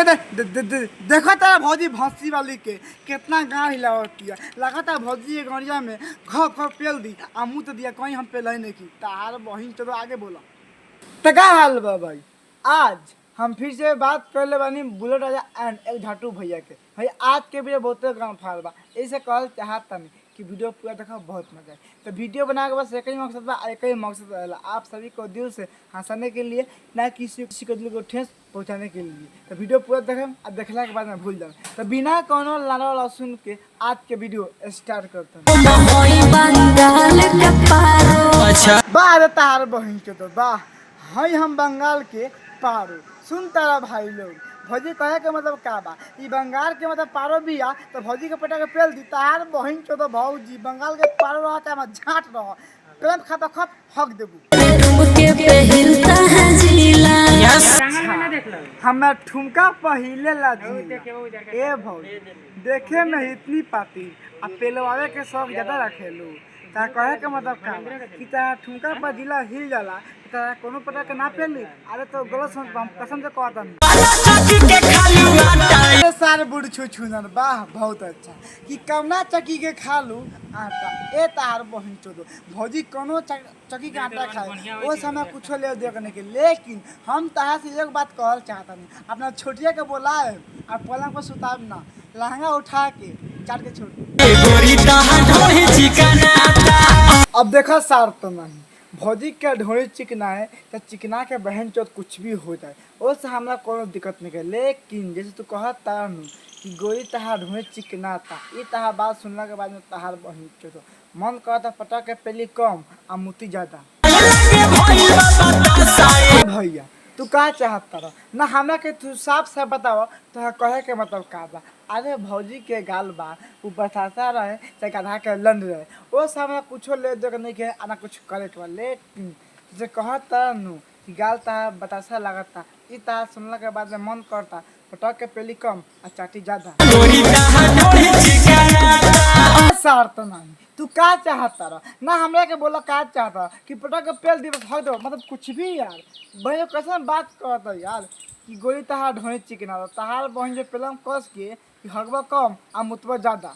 देखो तारा भौजी भौसी वाली के कितना गाँव हिलावती है। लगातार भौजी के गड़िया में घ घ पेल दी आ मुँह तो दिया कहीं हम पेल नहीं की तार बहिन चलो आगे बोला। तो क्या हाल बा भाई, आज हम फिर से बात कर ले बानी बुलेट राजा एंड एक झाटू भैया के। भाई आज के वीडियो बहुते गाँव फाड़ बा, ऐसे कहल चाहता नहीं कि वीडियो पूरा देखा बहुत मजा है। तो वीडियो बना के बस एक ही मकसद बा, एक ही मकसद रहेला आप सभी को दिल से हंसाने के लिए, ना किसी को दिल को ठेस पहुंचाने के लिए। तो वीडियो पूरा देखें और देखला के बाद में भूल जाए। तो बिना कोनो लाना वाला सुन के आज के वीडियो स्टार्ट करते हैं। अच्छा बाहर तार बहन के तो वाह हई हम बंगाल के पारो सुन तारा भाई लोग। भौजी कहे के मतलब का बा, ई बंगाल के मतलब पारो बिया तो भौजी के पेटा के पेल दी तार बहिन चो तो भौजी बंगाल के पारो रहा चाहे मैं झाट रहा प्रेम खाता खप हक देबू। हमें ठुमका पहिले ला ए भौजी देखे में इतनी पाती आ पेलवावे के शौक ज्यादा रखेलू। ता कहे के मतलब का कि ता ठुमका पर जिला हिल जाला ता कोनो पता के ना पेली। अरे तो गलत समझ हम कसम से कहता नहीं सारे बुढ़ छुछुनर वाह बहुत अच्छा कि कवना चक्की के खा लू आटा ए तार बहिन चोदो भौजी कोनो चक्की के आटा खाए वो समय कुछ ले देखने के। लेकिन हम तहा से एक बात कहल चाहता नहीं, अपना छोटिया के बोलाए और पलंग पर सुताब ना लहंगा उठा के चाट के छोड़। अब देखा सार तो नहीं भौजी के ढोड़ी चिकना है तो चिकना के बहन चौथ कुछ भी हो जाए उससे हमरा कोनो दिक्कत नहीं है। लेकिन जैसे तू कहत तार नु कि गोरी तहार ढोड़ी चिकना था ये तहार बात सुनने के बाद में तहार बहन चौथ मन कहता पटा के पेली कम आ मुती ज्यादा। भैया तू का चाहता रह ना हमरा के तू साफ साफ बताओ तो कहे के मतलब का बा। अरे भौजी के गाल बा वो बताता रहे चाहे गधा के लंड रहे वो समय कुछो ले दे नहीं के आना कुछ करे के बा। लेकिन जैसे कहता नु कि गाल ता बतासा लगता ई ता सुनला के बाद में मन करता पटक के पेली कम आ चाटी ज्यादा। सार्थ नहीं तू का चाहता रह ना हमरा के बोला का चाहता कि पटक के पेल दी बस हट दो मतलब कुछ भी यार भैया कैसे बात करता यार कि गोली तहार ढोनी चिकना तहार बहन जो पेलम कस के कि हगवा कम आ मुतवा ज्यादा।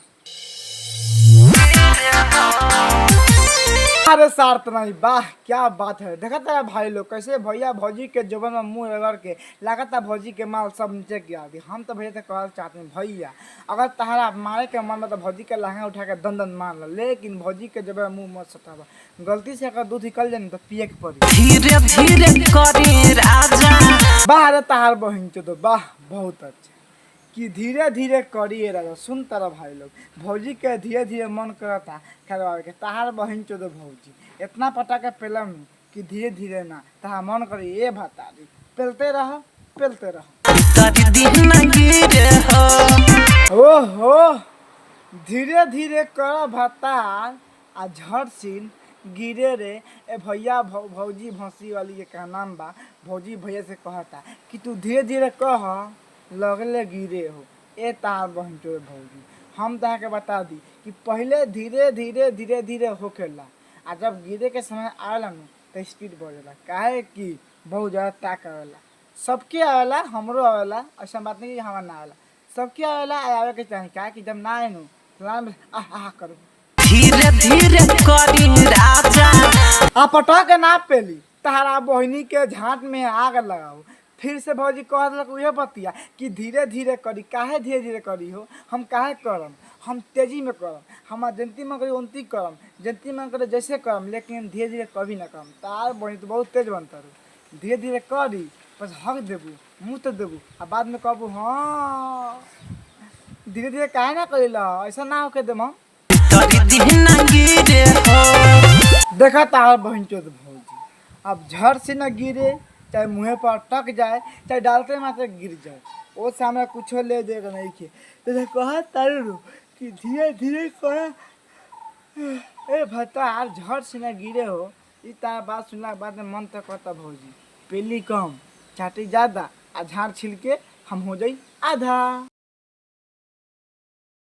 अरे सार्थ नहीं वाह क्या बात है। देखा था भाई लोग कैसे भैया भौजी के जुबान में मुंह रगड़ के लगातार भौजी के माल सब नीचे गिरा दी। हम तो भैया से कहना चाहते हैं भैया अगर तहरा मारे के मन में तो भौजी के लहंगा उठा के दन दन मार लो। लेकिन भौजी के जब मुंह मत सटावा गलती से अगर दूध निकल जाए तो पिए के पड़ी। धीरे धीरे बाहर तहार बहन चो तो वाह बहुत अच्छा कि धीरे धीरे करिए राजा। सुन तारा भाई लोग भौजी के धीरे धीरे मन करता करवावे के तहार बहन चो तो भौजी इतना पटा के पेलम कि धीरे धीरे ना तहार मन करी ए भतारी पेलते रहो। ओहो धीरे धीरे कर भतार आ झट सीन गिरे रे ए भैया भौजी भौसी वाली के का नाम बा भौजी भैया से कहता कि तू धीरे धीरे कह लगले गिरे हो ए तार बहन चोर भौजी। हम तहा के बता दी कि पहले धीरे धीरे धीरे धीरे होखेला आ जब गिरे के समय आवेला न तो स्पीड बढ़ेला काहे कि बहुत ज़्यादा ताक आवेला सबके आवेला हमरो आवेला ऐसा बात नहीं कि हमारा ना आवेला सबके आवेला आवे के चाहिए काहे कि जब ना आए नु तो आह करो धीरे धीरे करी राजा आ पटा के ना पेली तहारा बहनी के झाट में आग लगाओ। फिर से भौजी कह दिलक उहे बतिया कि धीरे धीरे करी काहे धीरे धीरे करी हो हम काहे करम हम तेजी में करम हम जंती में करी उनती करम जंती में करे जैसे करम लेकिन धीरे धीरे कभी ना करम। तार बहनी तो बहुत तेज बनता रू धीरे धीरे करी बस हक देबू मुँह तो देबू आ बाद में कहबू हाँ धीरे धीरे काहे ना करी ला ऐसा ना होके देम हम देखा तार बहन चोद भौजी अब झड़ से न गिरे चाहे मुँह पर अटक जाए चाहे डालते माथे गिर जाए वो सामने कुछ ले देगा नहीं के तो कहा तारू कि धीरे धीरे कर ए भतार झड़ से न गिरे हो ई तार बात सुनला के बाद में मन तो कहता भौजी पेली कम चाटी ज्यादा आ झाड़ छिल के हम हो जाई आधा।